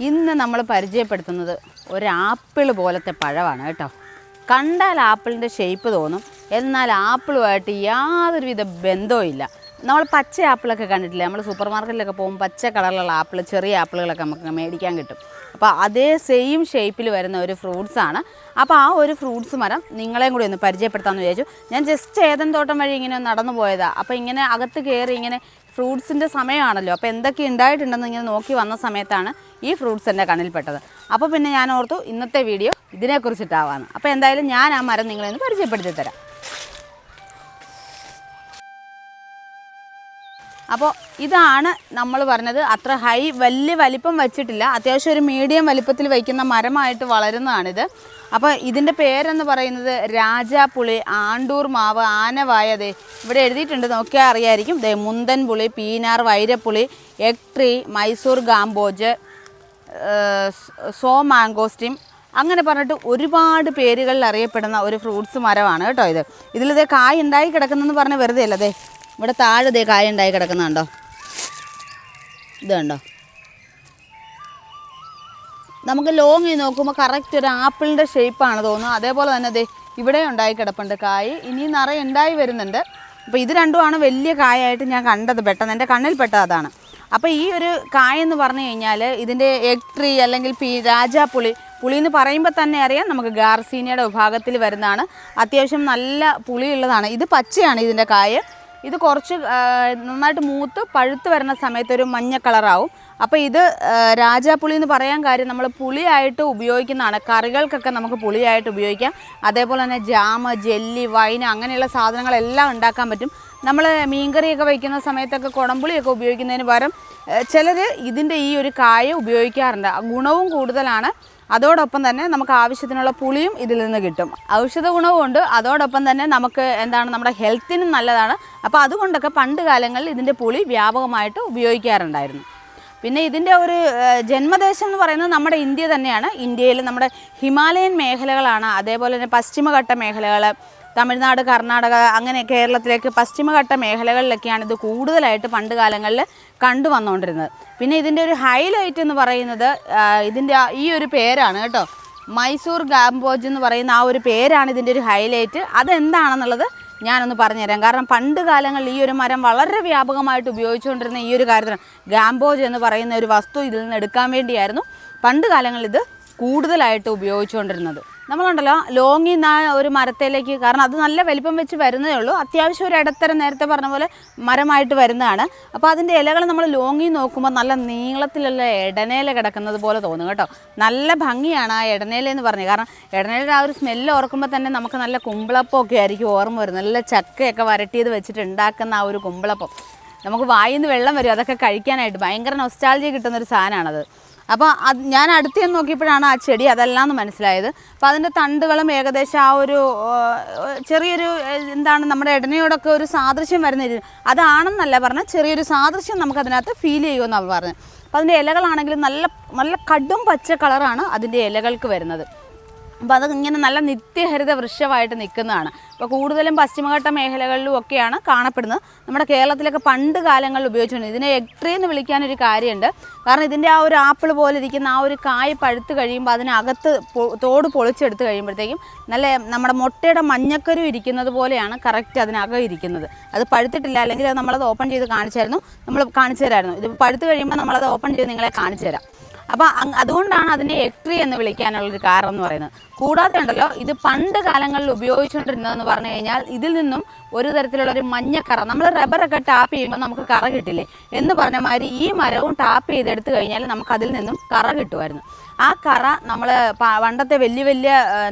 ഇന്ന് നമ്മൾ പരിചയപ്പെടുത്തുന്നത് ഒരു ആപ്പിൾ പോലത്തെ പഴമാണ് കേട്ടോ. കണ്ടാൽ ആപ്പിളിൻ്റെ ഷേപ്പ് തോന്നും, എന്നാൽ ആപ്പിളുമായിട്ട് യാതൊരുവിധ ബന്ധവും ഇല്ല. നമ്മൾ പച്ച ആപ്പിളൊക്കെ കണ്ടിട്ടില്ലേ, നമ്മൾ സൂപ്പർ മാർക്കറ്റിലൊക്കെ പോകുമ്പോൾ പച്ച കളറിലുള്ള ആപ്പിൾ, ചെറിയ ആപ്പിളുകളൊക്കെ നമുക്ക് മേടിക്കാൻ കിട്ടും. അപ്പോൾ അതേ സെയിം ഷേപ്പിൽ വരുന്ന ഒരു ഫ്രൂട്ട്സാണ്. അപ്പോൾ ആ ഒരു ഫ്രൂട്ട്സ് മരം നിങ്ങളെയും കൂടി ഒന്ന് പരിചയപ്പെടുത്താമെന്ന് വിചാരിച്ചു. ഞാൻ ജസ്റ്റ് ഏതൻ തോട്ടം വഴി ഇങ്ങനെ നടന്നു പോയതാണ്. അപ്പോൾ ഇങ്ങനെ അകത്ത് കയറി ഇങ്ങനെ ഫ്രൂട്ട്സിൻ്റെ സമയമാണല്ലോ, അപ്പോൾ എന്തൊക്കെ ഉണ്ടായിട്ടുണ്ടെന്ന് ഇങ്ങനെ നോക്കി വന്ന സമയത്താണ് ഈ ഫ്രൂട്ട്സ് എൻ്റെ കണ്ണിൽപ്പെട്ടത്. അപ്പോൾ പിന്നെ ഞാൻ ഓർത്തു ഇന്നത്തെ വീഡിയോ ഇതിനെക്കുറിച്ചിട്ടാവാന്ന്. അപ്പോൾ എന്തായാലും ഞാൻ ആ മരം നിങ്ങളെ ഒന്ന് പരിചയപ്പെടുത്തി തരാം. അപ്പോൾ ഇതാണ് നമ്മൾ പറഞ്ഞത്. അത്ര വലിയ വലിപ്പം വെച്ചിട്ടില്ല, അത്യാവശ്യം ഒരു മീഡിയം വലിപ്പത്തിൽ വയ്ക്കുന്ന മരമായിട്ട് വളരുന്നതാണിത്. അപ്പോൾ ഇതിൻ്റെ പേരെന്ന് പറയുന്നത് രാജാപ്പുളി, ആണ്ടൂർ മാവ്, ആനവായ. ഇവിടെ എഴുതിയിട്ടുണ്ട്, നോക്കിയാൽ അറിയായിരിക്കും. മുന്തൻ പുളി, പീനാർ, വൈരപ്പുളി, എഗ് ട്രീ, മൈസൂർ ഗാംബോജ്, സോ മാംഗോസ്റ്റിം, അങ്ങനെ പറഞ്ഞിട്ട് ഒരുപാട് പേരുകളിൽ അറിയപ്പെടുന്ന ഒരു ഫ്രൂട്ട്സ് മരമാണ് കേട്ടോ ഇത്. ഇതിലിതേ കായ് ഉണ്ടായി കിടക്കുന്നതെന്ന് പറഞ്ഞാൽ വെറുതെ അല്ല. അതെ, ഇവിടെ താഴെ ദേ കായ ഉണ്ടായി കിടക്കുന്നുണ്ടോ, ഇത് കണ്ടോ. നമുക്ക് ലോങ് നോക്കുമ്പോൾ കറക്റ്റ് ഒരു ആപ്പിളിൻ്റെ ഷേപ്പാണ് തോന്നുന്നത്. അതേപോലെ തന്നെ ദേ ഇവിടെ ഉണ്ടായി കിടപ്പുണ്ട് കായ്, ഇനി നിറയെ ഉണ്ടായി വരുന്നുണ്ട്. അപ്പോൾ ഇത് രണ്ടുമാണ് വലിയ കായായിട്ട് ഞാൻ കണ്ടത്, പെട്ടെന്ന് എൻ്റെ കണ്ണിൽ പെട്ടത് അതാണ്. അപ്പോൾ ഈ ഒരു കായെന്ന് പറഞ്ഞു കഴിഞ്ഞാൽ ഇതിൻ്റെ എഗ് ട്രീ അല്ലെങ്കിൽ രാജാപ്പുളി, പുളി എന്ന് പറയുമ്പോൾ തന്നെ അറിയാം നമുക്ക് ഗാർസീനിയയുടെ വിഭാഗത്തിൽ വരുന്നതാണ്. അത്യാവശ്യം നല്ല പുളിയുള്ളതാണ്. ഇത് പച്ചയാണ് ഇതിൻ്റെ കായ. ഇത് കുറച്ച് നന്നായിട്ട് മൂത്ത് പഴുത്ത് വരുന്ന സമയത്ത് ഒരു മഞ്ഞ കളറാവും. അപ്പോൾ ഇത് രാജാപ്പുളി എന്ന് പറയാൻ കാര്യം നമ്മൾ പുളിയായിട്ട് ഉപയോഗിക്കുന്നതാണ്. കറികൾക്കൊക്കെ നമുക്ക് പുളിയായിട്ട് ഉപയോഗിക്കാം. അതേപോലെ തന്നെ ജാമ്, ജെല്ലി, വൈൻ അങ്ങനെയുള്ള സാധനങ്ങളെല്ലാം ഉണ്ടാക്കാൻ പറ്റും. നമ്മൾ മീൻകറിയൊക്കെ വയ്ക്കുന്ന സമയത്തൊക്കെ കുടംപുളിയൊക്കെ ഉപയോഗിക്കുന്നതിന് പകരം ചിലർ ഇതിൻ്റെ ഈ ഒരു കായ ഉപയോഗിക്കാറുണ്ട്. ഗുണവും കൂടുതലാണ്. അതോടൊപ്പം തന്നെ നമുക്ക് ആവശ്യത്തിനുള്ള പുളിയും ഇതിൽ നിന്ന് കിട്ടും. ഔഷധ ഗുണവും ഉണ്ട്, അതോടൊപ്പം തന്നെ നമുക്ക് നമ്മുടെ ഹെൽത്തിനും നല്ലതാണ്. അപ്പോൾ അതുകൊണ്ടൊക്കെ പണ്ട് കാലങ്ങളിൽ ഇതിൻ്റെ പുളി വ്യാപകമായിട്ട് ഉപയോഗിക്കാറുണ്ടായിരുന്നു. പിന്നെ ഇതിൻ്റെ ഒരു ജന്മദേശം എന്ന് പറയുന്നത് നമ്മുടെ ഇന്ത്യ തന്നെയാണ്. ഇന്ത്യയിൽ നമ്മുടെ ഹിമാലയൻ മേഖലകളാണ്, അതേപോലെ തന്നെ പശ്ചിമഘട്ട മേഖലകൾ, തമിഴ്നാട്, കർണാടക, അങ്ങനെ കേരളത്തിലേക്ക് പശ്ചിമഘട്ട മേഖലകളിലൊക്കെയാണ് ഇത് കൂടുതലായിട്ട് പണ്ട് കാലങ്ങളിൽ കണ്ടുവന്നുകൊണ്ടിരുന്നത്. പിന്നെ ഇതിൻ്റെ ഒരു ഹൈലൈറ്റ് എന്ന് പറയുന്നത് ഇതിൻ്റെ ഈ ഒരു പേരാണ് കേട്ടോ. മൈസൂർ ഗാംബോജ് എന്ന് പറയുന്ന ആ ഒരു പേരാണ് ഇതിൻ്റെ ഒരു ഹൈലൈറ്റ്. അതെന്താണെന്നുള്ളത് ഞാനൊന്ന് പറഞ്ഞുതരാം. കാരണം പണ്ട് കാലങ്ങളിൽ ഈ ഒരു മരം വളരെ വ്യാപകമായിട്ട് ഉപയോഗിച്ചുകൊണ്ടിരുന്ന ഈ ഒരു കാര്യത്തിന് ഗാംബോജ് എന്ന് പറയുന്ന ഒരു വസ്തു ഇതിൽ നിന്ന് എടുക്കാൻ വേണ്ടിയായിരുന്നു പണ്ട് കാലങ്ങളിൽ ഇത് കൂടുതലായിട്ട് ഉപയോഗിച്ചുകൊണ്ടിരുന്നത്. നമ്മളുണ്ടല്ലോ ലോങ്ങിൽ നിന്ന് ഒരു മരത്തിലേക്ക്, കാരണം അത് നല്ല വലിപ്പം വെച്ച് വരുന്നതേ ഉള്ളൂ, അത്യാവശ്യം ഒരു ഇടത്തരം നേരത്തെ പറഞ്ഞ പോലെ മരമായിട്ട് വരുന്നതാണ്. അപ്പോൾ അതിൻ്റെ ഇലകൾ നമ്മൾ ലോങ്ങിൽ നോക്കുമ്പോൾ നല്ല നീളത്തിലുള്ള ഇടനേല കിടക്കുന്നത് പോലെ തോന്നും കേട്ടോ. നല്ല ഭംഗിയാണ് ആ ഇടനേല എന്ന് പറഞ്ഞത്. കാരണം ഇടനേലയുടെ ആ ഒരു സ്മെല്ല് ഓർക്കുമ്പോൾ തന്നെ നമുക്ക് നല്ല കുമ്പിളപ്പമൊക്കെ ആയിരിക്കും ഓർമ്മ വരുന്നത്. നല്ല ചക്കയൊക്കെ വരട്ടിയത് വെച്ചിട്ട് ഉണ്ടാക്കുന്ന ആ ഒരു കുമ്പിളപ്പം, നമുക്ക് വായിൽ നിന്ന് വെള്ളം വരും അതൊക്കെ കഴിക്കാനായിട്ട്. ഭയങ്കര നൊസ്റ്റാൾജിയ കിട്ടുന്നൊരു സാധനമാണത്. അപ്പോൾ ഞാൻ അടുത്ത് ചെന്ന് നോക്കിയപ്പോഴാണ് ആ ചെടി അതല്ലാന്ന് മനസ്സിലായത്. അപ്പോൾ അതിൻ്റെ തണ്ടുകളും ഏകദേശം ആ ഒരു ചെറിയൊരു നമ്മുടെ ഇടനയോടൊക്കെ ഒരു സാദൃശ്യം വരുന്ന രീതി, അതാണെന്നല്ല പറഞ്ഞാൽ ചെറിയൊരു സാദൃശ്യം നമുക്കതിനകത്ത് ഫീൽ ചെയ്യുമെന്നാണ് പറഞ്ഞത്. അപ്പോൾ അതിൻ്റെ ഇലകളാണെങ്കിലും നല്ല നല്ല കടും പച്ച കളറാണ് അതിൻ്റെ ഇലകൾക്ക് വരുന്നത്. അപ്പോൾ അത് ഇങ്ങനെ നല്ല നിത്യഹരിത വൃക്ഷമായിട്ട് നിൽക്കുന്നതാണ്. അപ്പോൾ കൂടുതലും പശ്ചിമഘട്ട മേഖലകളിലും ഒക്കെയാണ് കാണപ്പെടുന്നത്. നമ്മുടെ കേരളത്തിലൊക്കെ പണ്ട് കാലങ്ങളിൽ ഉപയോഗിച്ചിട്ടുണ്ട്. ഇതിനെ എഗ് ട്രീ എന്ന് വിളിക്കാനൊരു കാര്യമുണ്ട്. കാരണം ഇതിൻ്റെ ആ ഒരു ആപ്പിൾ പോലെ ഇരിക്കുന്ന ആ ഒരു കായ് പഴുത്ത് കഴിയുമ്പോൾ അതിനകത്ത് തോട് പൊളിച്ചെടുത്ത് കഴിയുമ്പോഴത്തേക്കും നല്ല നമ്മുടെ മുട്ടയുടെ മഞ്ഞക്കരു ഇരിക്കുന്നത് പോലെയാണ് കറക്റ്റ് അതിനകം ഇരിക്കുന്നത്. അത് പഴുത്തിട്ടില്ല, അല്ലെങ്കിൽ അത് നമ്മളത് ഓപ്പൺ ചെയ്ത് നമ്മൾ കാണിച്ചു തരായിരുന്നു. ഇത് പഴുത്ത് കഴിയുമ്പോൾ നമ്മളത് ഓപ്പൺ ചെയ്ത് നിങ്ങളെ കാണിച്ചു തരാം. അപ്പോൾ അതുകൊണ്ടാണ് അതിനെ എഗ് ട്രീ എന്ന് വിളിക്കാനുള്ളൊരു കാരണം എന്ന് പറയുന്നത്. കൂടാതെ ഉണ്ടല്ലോ, ഇത് പണ്ട് കാലങ്ങളിൽ ഉപയോഗിച്ചുകൊണ്ടിരുന്നതെന്ന് പറഞ്ഞു കഴിഞ്ഞാൽ ഇതിൽ നിന്നും ഒരു തരത്തിലുള്ളൊരു മഞ്ഞക്കറ, നമ്മൾ റബ്ബറൊക്കെ ടാപ്പ് ചെയ്യുമ്പോൾ നമുക്ക് കറ കിട്ടില്ലേ എന്ന് പറഞ്ഞ മാതിരി ഈ മരവും ടാപ്പ് ചെയ്തെടുത്ത് കഴിഞ്ഞാൽ നമുക്കതിൽ നിന്നും കറ കിട്ടുമായിരുന്നു. ആ കറ നമ്മൾ പണ്ടത്തെ വലിയ വലിയ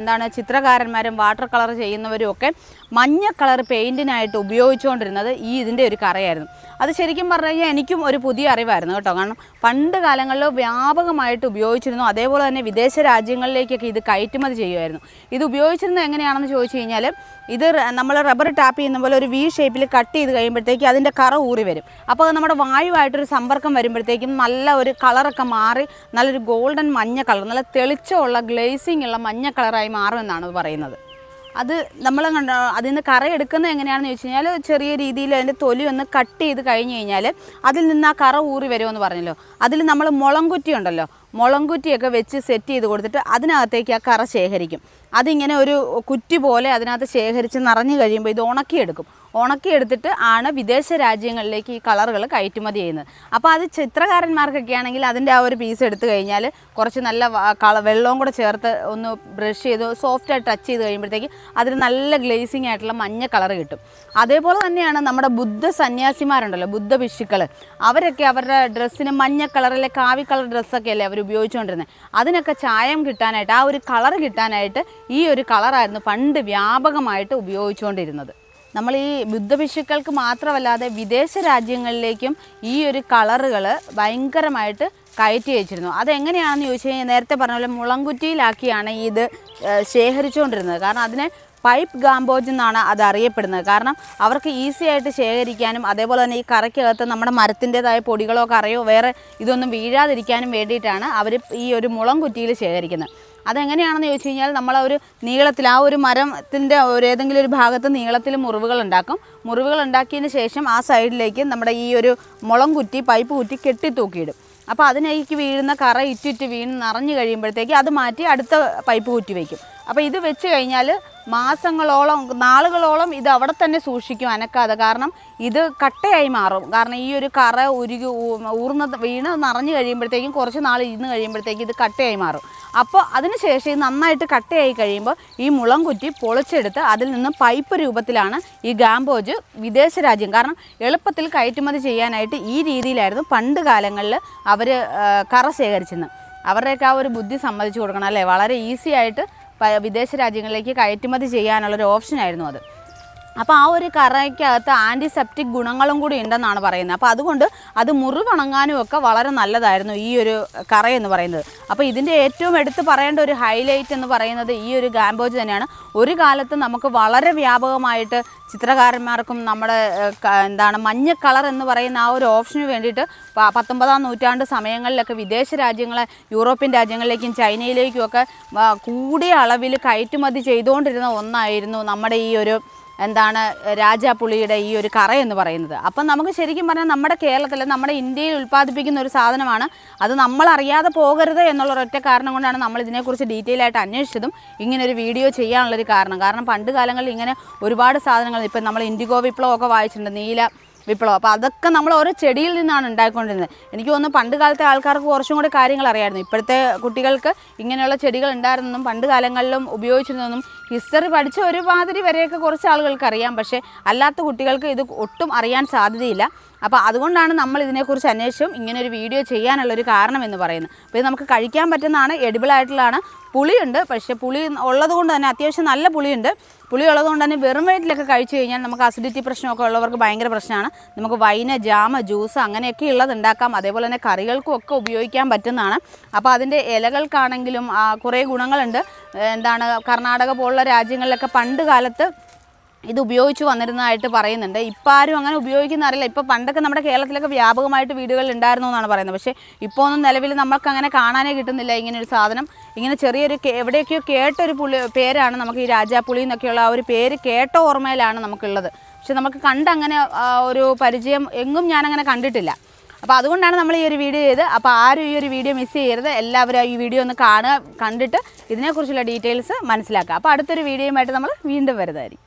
ചിത്രകാരന്മാരും വാട്ടർ കളർ ചെയ്യുന്നവരും ഒക്കെ മഞ്ഞ കളർ പെയിൻറ്റിനായിട്ട് ഉപയോഗിച്ചുകൊണ്ടിരുന്നത് ഇതിൻ്റെ ഒരു കറയായിരുന്നു. അത് ശരിക്കും പറഞ്ഞു കഴിഞ്ഞാൽ എനിക്കും ഒരു പുതിയ അറിവായിരുന്നു കേട്ടോ. കാരണം പണ്ട് കാലങ്ങളിൽ വ്യാപകമായിട്ട് ഉപയോഗിച്ചിരുന്നു. അതേപോലെ തന്നെ വിദേശ രാജ്യങ്ങളിലേക്കൊക്കെ ഇത് കയറ്റുമതി ചെയ്യുമായിരുന്നു. ഇത് ഉപയോഗിച്ചിരുന്നത് എങ്ങനെയാണെന്ന് ചോദിച്ചു കഴിഞ്ഞാൽ, ഇത് നമ്മൾ റബ്ബർ ടാപ്പ് ചെയ്യുന്ന പോലെ ഒരു വി ഷേപ്പിൽ കട്ട് ചെയ്ത് കഴിയുമ്പോഴത്തേക്ക് അതിൻ്റെ കറ ഊറി വരും. അപ്പോൾ നമ്മുടെ വായുവായിട്ടൊരു സമ്പർക്കം വരുമ്പോഴത്തേക്കും നല്ല ഒരു കളറൊക്കെ മാറി നല്ലൊരു ഗോൾഡൻ മഞ്ഞ കളർ, നല്ല തെളിച്ചമുള്ള ഗ്ലേസിങ് ഉള്ള മഞ്ഞ കളറായി മാറുമെന്നാണ് പറയുന്നത്. അത് നമ്മൾ അതിൽ നിന്ന് കറയെടുക്കുന്നത് എങ്ങനെയാണെന്ന് ചോദിച്ചു കഴിഞ്ഞാൽ, ചെറിയ രീതിയിൽ അതിൻ്റെ തൊലി ഒന്ന് കട്ട് ചെയ്ത് കഴിഞ്ഞ് കഴിഞ്ഞാൽ അതിൽ നിന്ന് ആ കറ ഊറി വരുമെന്ന് പറഞ്ഞല്ലോ. അതിൽ നമ്മൾ മുളംകുറ്റി ഉണ്ടല്ലോ, മുളങ്കുറ്റിയൊക്കെ വെച്ച് സെറ്റ് ചെയ്ത് കൊടുത്തിട്ട് അതിനകത്തേക്ക് ആ കറ ശേഖരിക്കും. അതിങ്ങനെ ഒരു കുറ്റി പോലെ അതിനകത്ത് ശേഖരിച്ച് നിറഞ്ഞു കഴിയുമ്പോൾ ഇത് ഉണക്കിയെടുത്തിട്ട് ആണ് വിദേശ രാജ്യങ്ങളിലേക്ക് ഈ കളറുകൾ കയറ്റുമതി ചെയ്യുന്നത്. അപ്പോൾ അത് ചിത്രകാരന്മാർക്കൊക്കെ ആണെങ്കിൽ അതിൻ്റെ ആ ഒരു പീസ് എടുത്തു കഴിഞ്ഞാൽ കുറച്ച് നല്ല വെള്ളവും കൂടെ ചേർത്ത് ഒന്ന് ബ്രഷ് ചെയ്ത് സോഫ്റ്റായിട്ട് ടച്ച് ചെയ്ത് കഴിയുമ്പോഴത്തേക്ക് അതിന് നല്ല ഗ്ലേസിങ് ആയിട്ടുള്ള മഞ്ഞ കളർ കിട്ടും. അതേപോലെ തന്നെയാണ് നമ്മുടെ ബുദ്ധ സന്യാസിമാരുണ്ടല്ലോ, ബുദ്ധ ഭിക്ഷുക്കൾ, അവരൊക്കെ അവരുടെ ഡ്രസ്സിന് മഞ്ഞ കളറിലെ കാവി കളർ ഡ്രസ്സൊക്കെ അല്ലേ അവർ ഉപയോഗിച്ചുകൊണ്ടിരുന്നത്. അതിനൊക്കെ ചായം കിട്ടാനായിട്ട്, ആ ഒരു കളർ കിട്ടാനായിട്ട് ഈ ഒരു കളറായിരുന്നു പണ്ട് വ്യാപകമായിട്ട് ഉപയോഗിച്ചുകൊണ്ടിരുന്നത്. നമ്മൾ ഈ ബുദ്ധഭിക്ഷുക്കൾക്ക് മാത്രമല്ലാതെ വിദേശ രാജ്യങ്ങളിലേക്കും ഈ ഒരു കളറുകൾ ഭയങ്കരമായിട്ട് കയറ്റി വെച്ചിരുന്നു. അതെങ്ങനെയാണെന്ന് ചോദിച്ചു കഴിഞ്ഞാൽ നേരത്തെ പറഞ്ഞ പോലെ മുളങ്കുറ്റിയിലാക്കിയാണ് ഇത് ശേഖരിച്ചുകൊണ്ടിരുന്നത്. കാരണം അതിനെ പൈപ്പ് ഗാംബോജ് എന്നാണ് അത് അറിയപ്പെടുന്നത്. കാരണം അവർക്ക് ഈസി ആയിട്ട് ശേഖരിക്കാനും അതേപോലെ തന്നെ ഈ കറയ്ക്കകത്ത് നമ്മുടെ മരത്തിൻ്റെതായ പൊടികളോ കറയോ വേറെ ഇതൊന്നും വീഴാതിരിക്കാനും വേണ്ടിയിട്ടാണ് അവർ ഈ ഒരു മുളങ്കുറ്റിയിൽ ശേഖരിക്കുന്നത്. അതെങ്ങനെയാണെന്ന് ചോദിച്ചു കഴിഞ്ഞാൽ നമ്മളൊരു നീളത്തിൽ ആ ഒരു മരത്തിൻ്റെ ഏതെങ്കിലും ഒരു ഭാഗത്ത് നീളത്തിൽ മുറിവുകൾ ഉണ്ടാക്കിയതിന് ശേഷം ആ സൈഡിലേക്ക് നമ്മുടെ ഈ ഒരു മുളങ്കുറ്റി പൈപ്പ് കുറ്റി കെട്ടിത്തൂക്കിയിടും. അപ്പോൾ അതിനേക്ക് വീഴുന്ന കറ ഇറ്റിറ്റ് വീണ് നിറഞ്ഞു കഴിയുമ്പോഴത്തേക്ക് അത് മാറ്റി അടുത്ത പൈപ്പ് കുറ്റി വയ്ക്കും. അപ്പോൾ ഇത് വെച്ച് കഴിഞ്ഞാൽ മാസങ്ങളോളം നാളുകളോളം ഇത് അവിടെ തന്നെ സൂക്ഷിക്കും അനക്കാതെ. കാരണം ഇത് കട്ടയായി മാറും. കാരണം ഈ ഒരു കറ വീണ് നിറഞ്ഞു കഴിയുമ്പോഴത്തേക്കും കുറച്ച് നാൾ ഇരുന്ന് കഴിയുമ്പോഴത്തേക്കും ഇത് കട്ടയായി മാറും. അപ്പോൾ അതിനുശേഷം ഇത് നന്നായിട്ട് കട്ടയായി കഴിയുമ്പോൾ ഈ മുളങ്കുറ്റി പൊളിച്ചെടുത്ത് അതിൽ നിന്ന് പൈപ്പ് രൂപത്തിലാണ് ഈ ഗാംബോജ് വിദേശ രാജ്യം, കാരണം എളുപ്പത്തിൽ കയറ്റുമതി ചെയ്യാനായിട്ട് ഈ രീതിയിലായിരുന്നു പണ്ട് കാലങ്ങളിൽ അവർ കറ ശേഖരിച്ചിരുന്നത്. അവരുടെയൊക്കെ ആ ഒരു ബുദ്ധി സമ്മതിച്ചു കൊടുക്കണം അല്ലേ. വളരെ ഈസി ആയിട്ട് വിദേശ രാജ്യങ്ങളിലേക്ക് കയറ്റുമതി ചെയ്യാനുള്ളൊരു ഓപ്ഷനായിരുന്നു അത്. അപ്പോൾ ആ ഒരു കറയ്ക്കകത്ത് ആൻറ്റിസെപ്റ്റിക് ഗുണങ്ങളും കൂടി ഉണ്ടെന്നാണ് പറയുന്നത്. അപ്പോൾ അതുകൊണ്ട് അത് മുറിവുണങ്ങാനും ഒക്കെ വളരെ നല്ലതായിരുന്നു ഈ ഒരു കറ എന്ന് പറയുന്നത്. അപ്പോൾ ഇതിൻ്റെ ഏറ്റവും എടുത്ത് പറയേണ്ട ഒരു ഹൈലൈറ്റ് എന്ന് പറയുന്നത് ഈ ഒരു ഗാംബോജ് തന്നെയാണ്. ഒരു കാലത്ത് നമുക്ക് വളരെ വ്യാപകമായിട്ട് ചിത്രകാരന്മാർക്കും നമ്മുടെ മഞ്ഞ കളർ എന്ന് പറയുന്ന ആ ഒരു ഓപ്ഷന് വേണ്ടിയിട്ട് 19-ാം നൂറ്റാണ്ട് സമയങ്ങളിലൊക്കെ വിദേശ രാജ്യങ്ങളെ യൂറോപ്യൻ രാജ്യങ്ങളിലേക്കും ചൈനയിലേക്കും ഒക്കെ കൂടിയ അളവിൽ കയറ്റുമതി ചെയ്തുകൊണ്ടിരുന്ന ഒന്നായിരുന്നു നമ്മുടെ ഈ ഒരു രാജാപ്പുളിയുടെ ഈ ഒരു കറ എന്ന് പറയുന്നത്. അപ്പം നമുക്ക് ശരിക്കും പറഞ്ഞാൽ നമ്മുടെ കേരളത്തിൽ നമ്മുടെ ഇന്ത്യയിൽ ഉൽപ്പാദിപ്പിക്കുന്ന ഒരു സാധനമാണ്. അത് നമ്മളറിയാതെ പോകരുത് എന്നുള്ള ഒരൊറ്റ കാരണം കൊണ്ടാണ് നമ്മൾ ഇതിനെക്കുറിച്ച് ഡീറ്റെയിൽ ആയിട്ട് അന്വേഷിച്ചതും ഇങ്ങനൊരു വീഡിയോ ചെയ്യാനുള്ളൊരു കാരണം പണ്ട് കാലങ്ങളിൽ ഇങ്ങനെ ഒരുപാട് സാധനങ്ങൾ, ഇപ്പം നമ്മൾ ഇൻഡിഗോ വിപ്ലവമൊക്കെ വായിച്ചിട്ടുണ്ട്, നീല വിപ്ലവം. അപ്പോൾ അതൊക്കെ നമ്മൾ ഓരോ ചെടിയിൽ നിന്നാണ് ഉണ്ടായിക്കൊണ്ടിരുന്നത്. എനിക്ക് തോന്നുന്നു പണ്ട് കാലത്തെ ആൾക്കാർക്ക് കുറച്ചും കൂടി കാര്യങ്ങൾ അറിയാമായിരുന്നു. ഇപ്പോഴത്തെ കുട്ടികൾക്ക് ഇങ്ങനെയുള്ള ചെടികൾ ഉണ്ടായിരുന്നെന്നും പണ്ട് കാലങ്ങളിലും ഉപയോഗിച്ചിരുന്നതെന്നും ഹിസ്റ്ററി പഠിച്ച ഒരുമാതിരി വരെയൊക്കെ കുറച്ച് ആളുകൾക്ക് അറിയാം. പക്ഷേ അല്ലാത്ത കുട്ടികൾക്ക് ഇത് ഒട്ടും അറിയാൻ സാധ്യതയില്ല. അപ്പോൾ അതുകൊണ്ടാണ് നമ്മൾ ഇതിനെക്കുറിച്ച് അന്വേഷിച്ചും ഇങ്ങനൊരു വീഡിയോ ചെയ്യാനുള്ളൊരു കാരണം എന്ന് പറയുന്നത്. അപ്പോൾ ഇത് നമുക്ക് കഴിക്കാൻ പറ്റുന്നതാണ്, എഡിബിളായിട്ടുള്ളതാണ്. പുളിയുണ്ട്, പക്ഷേ പുളി ഉള്ളതുകൊണ്ട് തന്നെ അത്യാവശ്യം നല്ല പുളിയുണ്ട്. പുളി ഉള്ളതുകൊണ്ട് തന്നെ വെറും വയറ്റിലൊക്കെ കഴിച്ചു കഴിഞ്ഞാൽ നമുക്ക് അസിഡിറ്റി പ്രശ്നമൊക്കെ ഉള്ളവർക്ക് ഭയങ്കര പ്രശ്നമാണ്. നമുക്ക് വൈന്, ജാമ്, ജ്യൂസ് അങ്ങനെയൊക്കെ ഉള്ളത് ഉണ്ടാക്കാം. അതേപോലെ തന്നെ കറികൾക്കും ഒക്കെ ഉപയോഗിക്കാൻ പറ്റുന്നതാണ്. അപ്പോൾ അതിൻ്റെ ഇലകൾക്കാണെങ്കിലും കുറേ ഗുണങ്ങളുണ്ട്. കർണാടക പോലുള്ള രാജ്യങ്ങളിലൊക്കെ പണ്ട് കാലത്ത് ഇത് ഉപയോഗിച്ച് വന്നിരുന്നതായിട്ട് പറയുന്നുണ്ട്. ഇപ്പോൾ ആരും അങ്ങനെ ഉപയോഗിക്കുന്ന അറിയില്ല. ഇപ്പോൾ പണ്ടൊക്കെ നമ്മുടെ കേരളത്തിലൊക്കെ വ്യാപകമായിട്ട് വീടുകളിൽ ഉണ്ടായിരുന്നു എന്നാണ് പറയുന്നത്. പക്ഷേ ഇപ്പോൾ ഒന്നും നിലവിൽ നമുക്ക് അങ്ങനെ കാണാനേ കിട്ടുന്നില്ല ഇങ്ങനൊരു സാധനം. ഇങ്ങനെ ചെറിയൊരു എവിടെയൊക്കെയോ കേട്ടൊരു പേരാണ് നമുക്ക് ഈ രാജാപ്പുളി എന്നൊക്കെയുള്ള ആ ഒരു പേര് കേട്ട ഓർമ്മയിലാണ് നമുക്കുള്ളത്. പക്ഷെ നമുക്ക് കണ്ടങ്ങനെ ഒരു പരിചയം എങ്ങും ഞാനങ്ങനെ കണ്ടിട്ടില്ല. അപ്പോൾ അതുകൊണ്ടാണ് നമ്മൾ ഈ ഒരു വീഡിയോ ചെയ്ത്. അപ്പോൾ ആരും ഈ ഒരു വീഡിയോ മിസ് ചെയ്യരുത്. എല്ലാവരും ഈ വീഡിയോ ഒന്ന് കണ്ടിട്ട് ഇതിനെക്കുറിച്ചുള്ള ഡീറ്റെയിൽസ് മനസ്സിലാക്കുക. അപ്പോൾ അടുത്തൊരു വീഡിയോയുമായിട്ട് നമ്മൾ വീണ്ടും വരുന്നതായിരിക്കും.